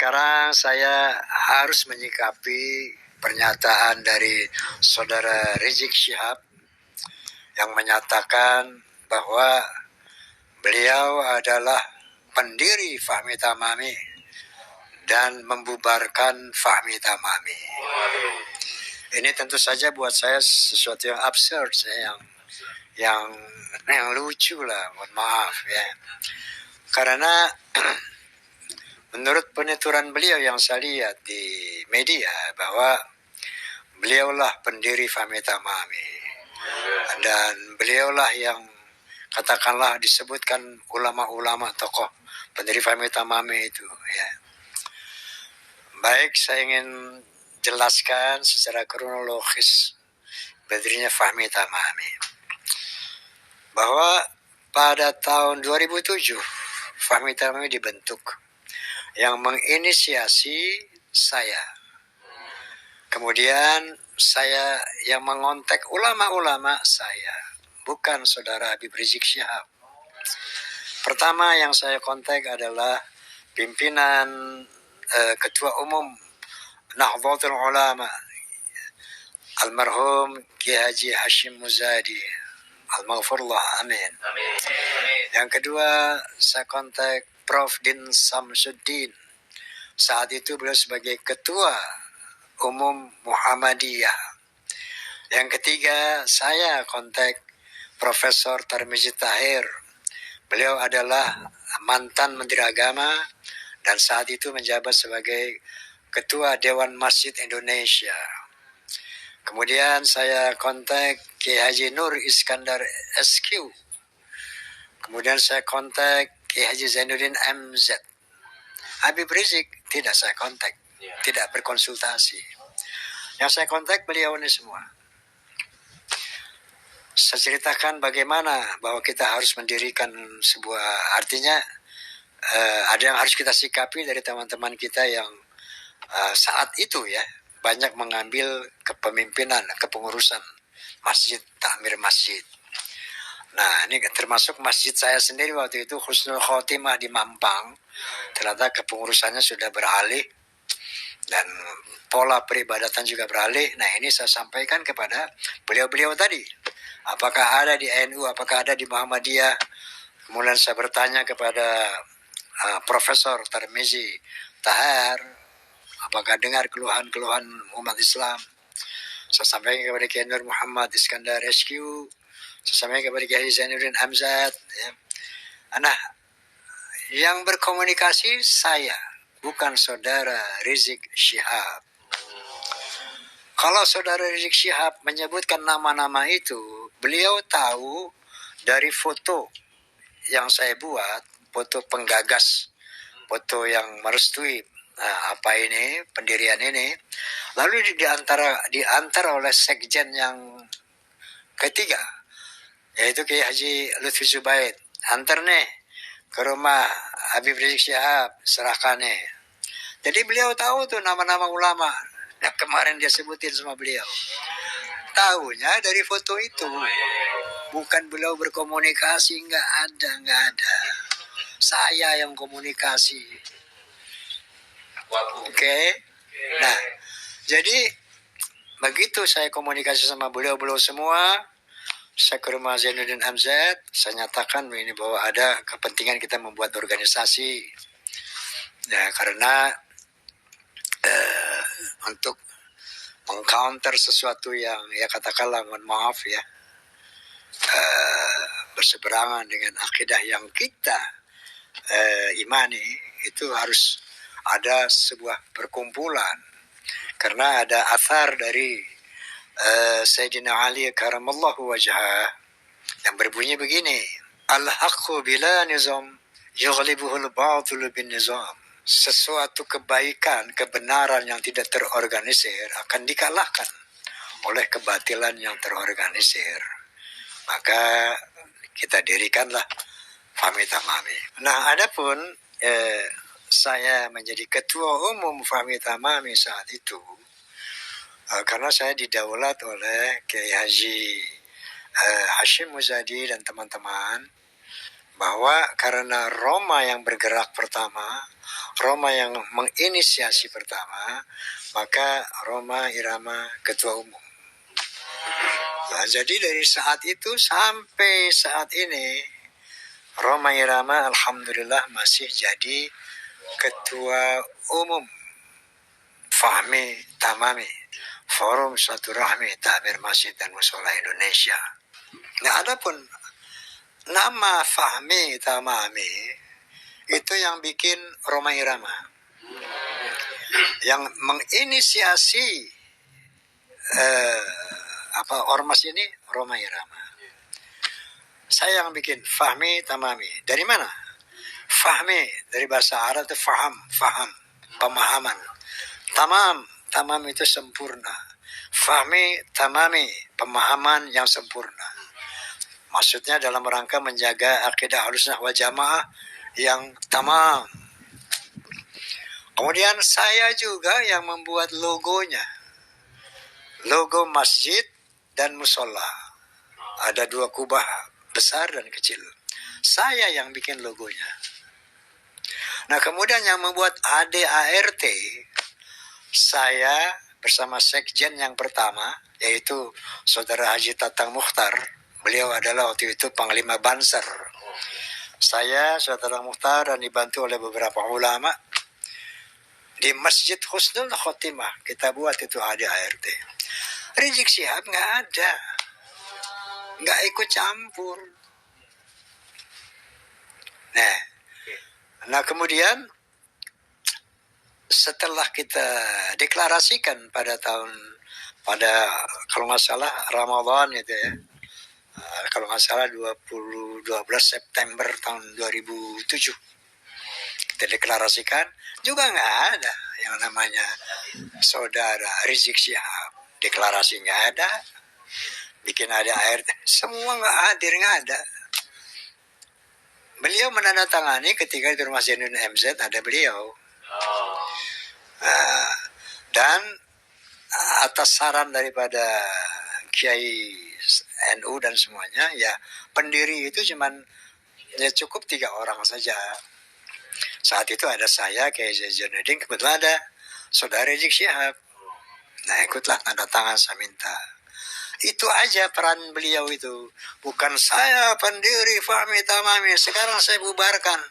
sekarang saya harus menyikapi pernyataan dari Saudara Rizik Syihab yang menyatakan bahwa beliau adalah pendiri Fahmi Tamami dan membubarkan Fahmi Tamami. Ini tentu saja buat saya sesuatu yang absurd, yang lucu lah, mohon maaf ya. Karena menurut penuturan beliau yang saya lihat di media bahwa beliaulah pendiri Fahmi Tamami dan beliaulah yang katakanlah disebutkan ulama-ulama tokoh pendiri Fahmi Tamami itu ya. Baik, saya ingin jelaskan secara kronologis berdirinya Fahmi Tamami. Bahwa pada tahun 2007 Fahmi Tamami dibentuk yang menginisiasi saya. Kemudian saya yang mengontak ulama-ulama saya, bukan Saudara Habib Rizik Syihab. Pertama yang saya kontak adalah pimpinan Ketua Umum Nahdlatul Ulama almarhum Kiai Haji Hashim Muzadi, al-maghfurlah, amin. Yang kedua saya kontak Prof. Din Samsuddin. Saat itu beliau sebagai Ketua Umum Muhammadiyah. Yang ketiga saya kontak Profesor Tarmizi Tahir. Beliau adalah mantan Menteri Agama dan saat itu menjabat sebagai Ketua Dewan Masjid Indonesia. Kemudian saya kontak Kiai Haji Nur Iskandar SQ. Kemudian saya kontak Kiai Haji Zainuddin MZ. Habib Rizik tidak saya kontak, tidak berkonsultasi. Yang saya kontak beliau ini semua. Saya ceritakan bagaimana bahwa kita harus mendirikan sebuah, artinya ada yang harus kita sikapi dari teman-teman kita yang saat itu ya banyak mengambil kepemimpinan, kepengurusan masjid, takmir masjid. Nah, ini termasuk masjid saya sendiri waktu itu, Husnul Khotimah di Mampang. Ternyata kepengurusannya sudah beralih dan pola peribadatan juga beralih. Nah, ini saya sampaikan kepada beliau-beliau tadi. Apakah ada di NU, apakah ada di Muhammadiyah? Kemudian saya bertanya kepada Profesor Tarmizi Tahir, apakah dengar keluhan-keluhan umat Islam? Saya sampaikan kepada Kiai Nur Muhammad Iskandar SQ. Saya sampaikan kepada Kiai Zainuddin Hamzat. Ya. Nah, yang berkomunikasi saya, bukan Saudara Rizik Syihab. Kalau Saudara Rizik Syihab menyebutkan nama-nama itu, beliau tahu dari foto yang saya buat, foto penggagas, foto yang merestui apa ini, pendirian ini. Lalu diantar oleh sekjen yang ketiga, yaitu Kiai Haji Lutfi Zubaid. Antar nih ke rumah Habib Rizik Syihab, serahkan nih. Jadi beliau tahu tuh nama-nama ulama yang kemarin dia sebutin sama beliau. Tahunya dari foto itu. Bukan beliau berkomunikasi, nggak ada. Saya yang komunikasi. Oke. Nah, jadi begitu saya komunikasi sama beliau-beliau semua, saya ke rumah Zainuddin Hamzat, saya nyatakan ini bahwa ada kepentingan kita membuat organisasi. Ya, karena untuk mengcounter sesuatu yang ya katakanlah mohon maaf ya berseberangan dengan akidah yang kita imani, itu harus ada sebuah perkumpulan. Karena ada athar dari Sayyidina Ali karamallahu wajhah yang berbunyi begini, al-haqqu bila nizam yughlibuhul batil bin nizam. Sesuatu kebaikan, kebenaran yang tidak terorganisir akan dikalahkan oleh kebatilan yang terorganisir. Maka kita dirikanlah Fahmi Tamami. Nah, adapun saya menjadi ketua umum Fahmi Tamami saat itu karena saya didaulat oleh Kiai Haji Hashim Muzadi dan teman-teman bahwa karena Roma yang bergerak pertama, Roma yang menginisiasi pertama, maka Roma Irama ketua umum. Nah, jadi dari saat itu sampai saat ini, Roma Irama alhamdulillah masih jadi ketua umum Fahmi Tamami, Forum Silaturahmi Takmir Masjid dan Mushola Indonesia. Nah, adapun nama Fahmi Tamami itu yang bikin Roma Irama, yang menginisiasi ormas ini Roma Irama. Saya yang bikin Fahmi Tamami. Dari mana? Fahmi dari bahasa Arab itu faham, pemahaman. Tamam itu sempurna. Fahmi Tamami, pemahaman yang sempurna. Maksudnya dalam rangka menjaga akidah Ahlussunnah wal Jamaah yang tamam. Kemudian saya juga yang membuat logonya. Logo masjid dan musola. Ada 2 kubah, besar dan kecil. Saya yang bikin logonya. Nah, kemudian yang membuat ADART, saya bersama sekjen yang pertama, yaitu Saudara Haji Tatang Mukhtar. Beliau adalah waktu itu Panglima Banser. Saya, Saudara Mukhtar, dan dibantu oleh beberapa ulama. Di Masjid Husnul Khotimah, kita buat itu ADART. Rizik Syihab nggak ada. Nggak ikut campur. Nah, kemudian setelah kita deklarasikan pada kalau nggak salah Ramadan itu ya, kalau nggak salah 12 September tahun 2007 kita deklarasikan, juga nggak ada yang namanya Saudara Rizik Syihab. Deklarasi nggak ada, bikin ADART, semua nggak hadir, nggak ada. Beliau menandatangani ketika di Rumah Zainul MZ, ada beliau. Dan atas saran daripada Kiai NU dan semuanya, ya pendiri itu cuman ya cukup 3 orang saja. Saat itu ada saya, Kiai Zainuddin, kebetulan ada Saudara Rizik Syihab. Nah, ikutlah tanda tangan saya minta. Itu aja peran beliau itu. Bukan saya pendiri Fahmi Tamami, sekarang saya bubarkan.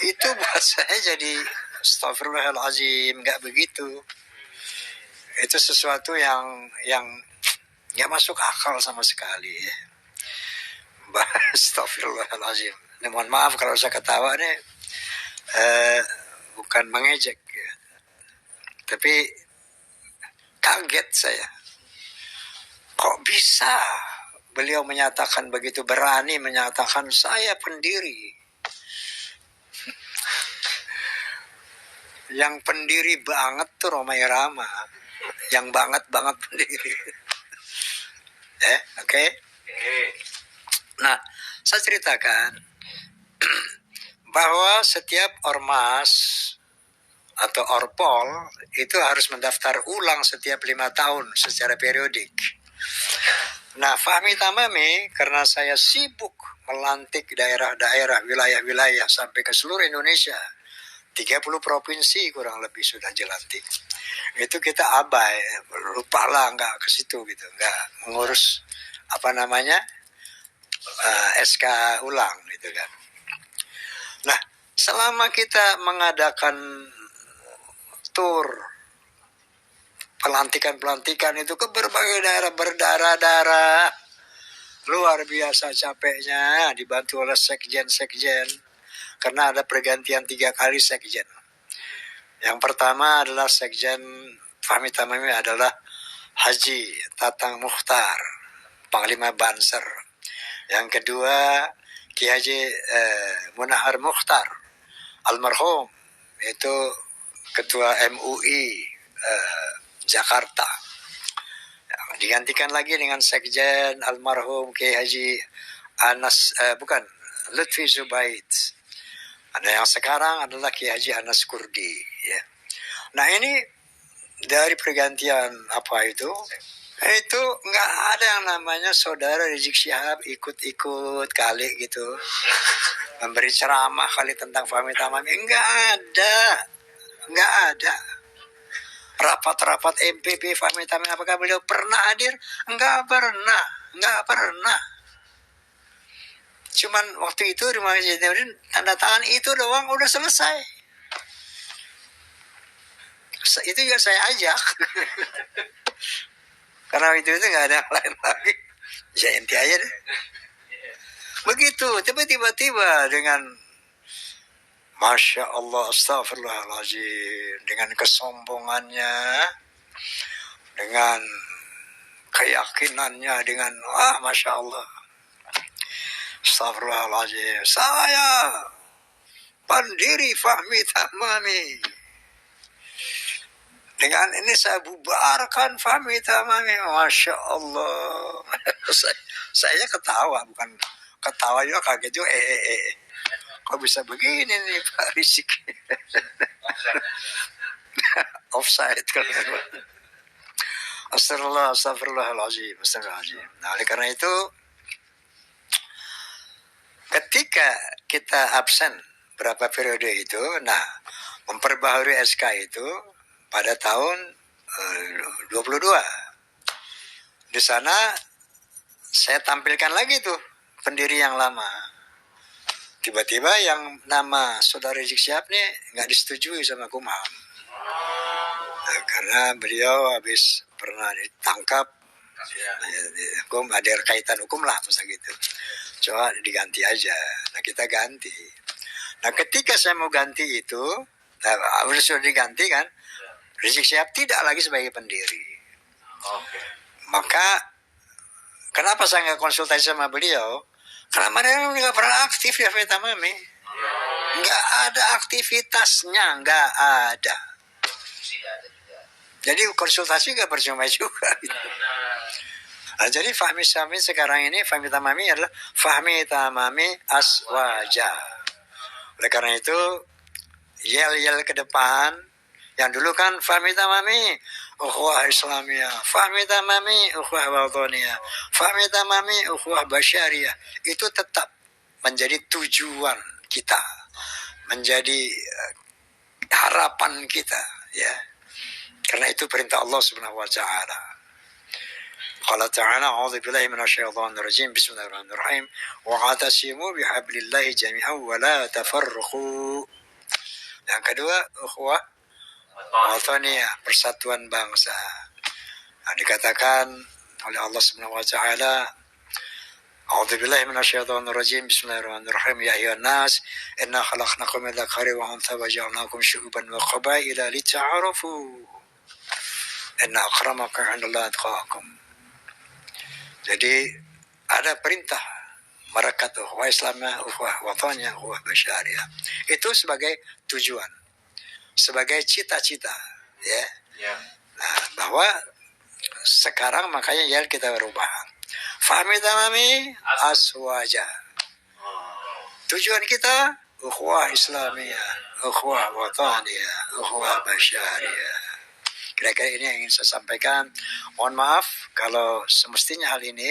Itu buat saya jadi astagfirullahaladzim, nggak begitu. Itu sesuatu yang nggak masuk akal sama sekali. Astagfirullahaladzim. Nah, mohon maaf kalau saya ketawa nih, bukan mengejek, tapi kaget saya. Kok bisa beliau menyatakan begitu berani, menyatakan saya pendiri. Yang pendiri banget tuh Roma Irama. Yang banget pendiri. Oke? Nah, saya ceritakan bahwa setiap ormas atau orpol itu harus mendaftar ulang setiap 5 tahun secara periodik. Nah, Fahmi Tamami, karena saya sibuk melantik daerah-daerah, wilayah-wilayah sampai ke seluruh Indonesia, 30 provinsi kurang lebih sudah dilantik. Itu kita abai, lupalah nggak ke situ gitu, nggak mengurus SK ulang gitu kan. Nah, selama kita mengadakan tur pelantikan itu ke berbagai daerah berdarah-darah, luar biasa capeknya, dibantu oleh sekjen, karena ada pergantian 3 kali sekjen. Yang pertama adalah sekjen Fahmi Tamami adalah Haji Tatang Mukhtar, Panglima Banser. Yang kedua Ki Haji Munahar Mukhtar, almarhum, itu Ketua MUI Jakarta. Digantikan lagi dengan sekjen almarhum Ki Haji Lutfi Zubaid. Ada yang sekarang adalah Ki Haji Anas Kurdi. Ya. Nah, ini dari pergantian Itu nggak ada yang namanya saudara Rizik Syihab ikut-ikut kali gitu memberi ceramah kali tentang Fahmi Tamami. Nggak ada. Rapat-rapat MPP Fahmi Tamami, apakah beliau pernah hadir? Nggak pernah. Cuman waktu itu Rumah Jainuddin tanda tangan itu doang udah selesai. Itu juga saya ajak. Karena itu nggak ada yang lain lagi. Ya inti aja deh. Begitu, tapi tiba-tiba dengan Masya Allah, astagfirullahaladzim, dengan kesombongannya, dengan keyakinannya, dengan Masya Allah, astagfirullahaladzim, saya pendiri Fahmi Tamami, dengan ini saya bubarkan Fahmi Tamami. Masya Allah. Saya ketawa, bukan ketawa juga, kaget juga. Kok bisa begini nih Pak Rizik? Offside kan. Astagfirullahaladzim. Nah, oleh karena itu, ketika kita absen berapa periode itu, nah, memperbaharui SK itu pada tahun 22. Di sana saya tampilkan lagi tuh pendiri yang lama. Tiba-tiba yang nama saudara Rizik Syihab nih nggak disetujui sama Kumham. Nah, karena beliau habis pernah ditangkap, hukum ada kaitan hukum lah masa gitu. Coba diganti aja. Nah kita ganti. Nah ketika saya mau ganti itu, sudah diganti kan, Rizik Syihab tidak lagi sebagai pendiri. Maka kenapa saya nggak konsultasi sama beliau? Karena mereka nggak pernah aktif ya Fahmi Tamami. Nggak ada aktivitasnya, nggak ada. Jadi konsultasi nggak percuma juga. Nah, jadi Fahmi Tamami sekarang ini, Fahmi Tamami adalah Fahmi Tamami Aswaja. Oleh karena itu, yel-yel ke depan, yang dulu kan Fahmi Tamami ukhuwah Islamiyah, Fahmi Tamami ukhuwah Wataniyah, Fahmi Tamami ukhuwah Basyariyah, itu tetap menjadi tujuan kita, menjadi harapan kita, ya. Karena itu perintah Allah Subhanahu wa taala. Qala ta'ala, a'udzu billahi minasyaitonir rajim, bismillahirrahmanirrahim, wa'tasimu bihablillahi jami'an wa la tafarraqu. Yang kedua, ukhuwah Wataniyah, persatuan bangsa. Nah, dikatakan oleh Allah Subhanahu wa taala, A'udzubillahi minasyaitonir rajim, bismillahirrahmanirrahim, ya ayyuhan nas, inna khalaqnakum min dzakari wa untha wa ja'alnakum syu'uban wa qabaila lita'arafu. Inna akramakum 'indallahi atqakum. Jadi ada perintah merekat ukhuwah Islamiyah, ukhuwah wataniyah, ukhuwah basyariyah. Itu sebagai tujuan, sebagai cita-cita, ya. Nah, bahwa sekarang makanya ya kita berubah. Fahmi Tamami Aswaja. Tujuan kita ukhuwah Islamiyah, ukhuwah wataniyah, ukhuwah basyariyah. Kira-kira ini yang ingin saya sampaikan. Mohon maaf kalau semestinya hal ini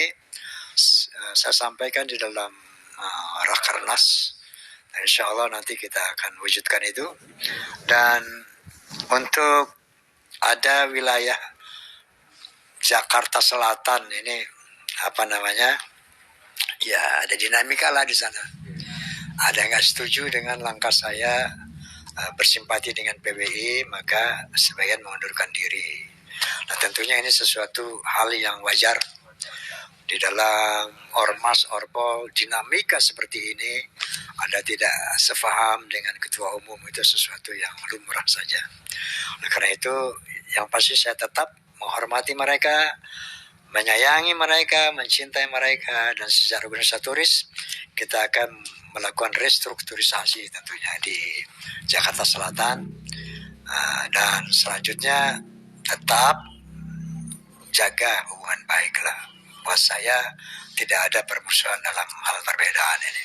saya sampaikan di dalam Rakernas. Insya Allah nanti kita akan wujudkan itu. Dan untuk ada wilayah Jakarta Selatan ini apa namanya? Ya ada dinamika lah di sana. Ada yang nggak setuju dengan langkah saya bersimpati dengan PBI, maka sebagian mengundurkan diri. Nah tentunya ini sesuatu hal yang wajar di dalam ormas, orpol, dinamika seperti ini. Ada tidak sefaham dengan ketua umum, itu sesuatu yang lumrah saja. Nah, karena itu yang pasti saya tetap menghormati mereka, menyayangi mereka, mencintai mereka, dan secara organisatoris kita akan melakukan restrukturisasi tentunya di Jakarta Selatan, dan selanjutnya tetap jaga hubungan baiklah. Buat saya tidak ada permusuhan dalam hal perbedaan ini.